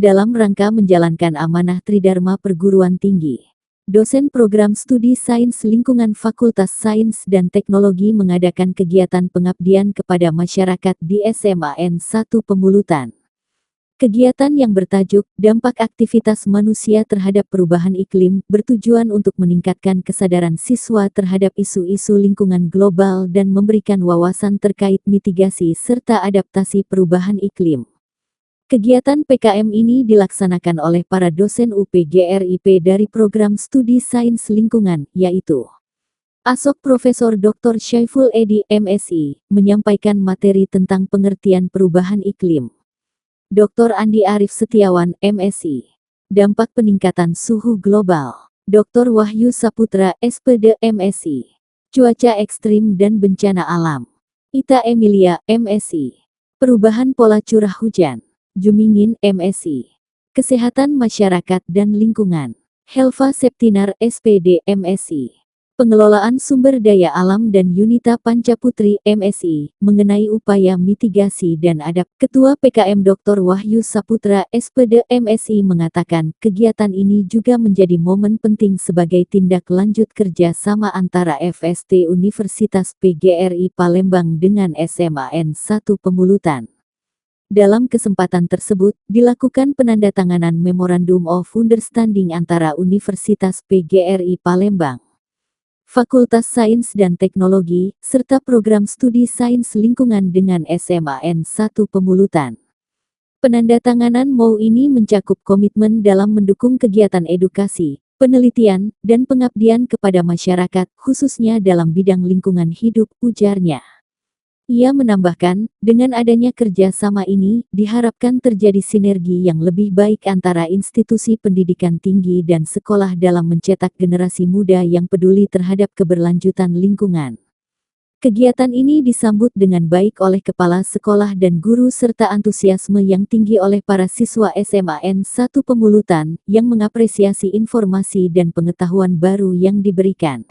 dalam rangka menjalankan amanah Tridharma Perguruan Tinggi. Dosen Program Studi Sains Lingkungan Fakultas Sains dan Teknologi mengadakan kegiatan pengabdian kepada masyarakat di SMAN 1 Pemulutan. Kegiatan yang bertajuk Dampak Aktivitas Manusia Terhadap Perubahan Iklim bertujuan untuk meningkatkan kesadaran siswa terhadap isu-isu lingkungan global dan memberikan wawasan terkait mitigasi serta adaptasi perubahan iklim. Kegiatan PKM ini dilaksanakan oleh para dosen UPGRIP dari Program Studi Sains Lingkungan, yaitu Asok Profesor Dr. Syaiful Edy, MSI, menyampaikan materi tentang pengertian perubahan iklim. Dr. Andi Arif Setiawan, MSI, dampak peningkatan suhu global. Dr. Wahyu Saputra, SPD, MSI, cuaca ekstrim dan bencana alam. Ita Emilia, MSI, perubahan pola curah hujan. Jumingin, MSI, kesehatan masyarakat dan lingkungan. Helva Septinar, SPD, MSI, pengelolaan sumber daya alam dan Yunita Pancaputri, MSI, mengenai upaya mitigasi dan Ketua PKM Dr. Wahyu Saputra, SPD, MSI mengatakan kegiatan ini juga menjadi momen penting sebagai tindak lanjut kerja sama antara FST Universitas PGRI Palembang dengan SMAN 1 Pemulutan. Dalam kesempatan tersebut, dilakukan penandatanganan Memorandum of Understanding antara Universitas PGRI Palembang, Fakultas Sains dan Teknologi, serta Program Studi Sains Lingkungan dengan SMAN 1 Pemulutan. Penandatanganan MOU ini mencakup komitmen dalam mendukung kegiatan edukasi, penelitian, dan pengabdian kepada masyarakat, khususnya dalam bidang lingkungan hidup, ujarnya. Ia menambahkan, dengan adanya kerja sama ini, diharapkan terjadi sinergi yang lebih baik antara institusi pendidikan tinggi dan sekolah dalam mencetak generasi muda yang peduli terhadap keberlanjutan lingkungan. Kegiatan ini disambut dengan baik oleh kepala sekolah dan guru serta antusiasme yang tinggi oleh para siswa SMAN 1 Pemulutan, yang mengapresiasi informasi dan pengetahuan baru yang diberikan.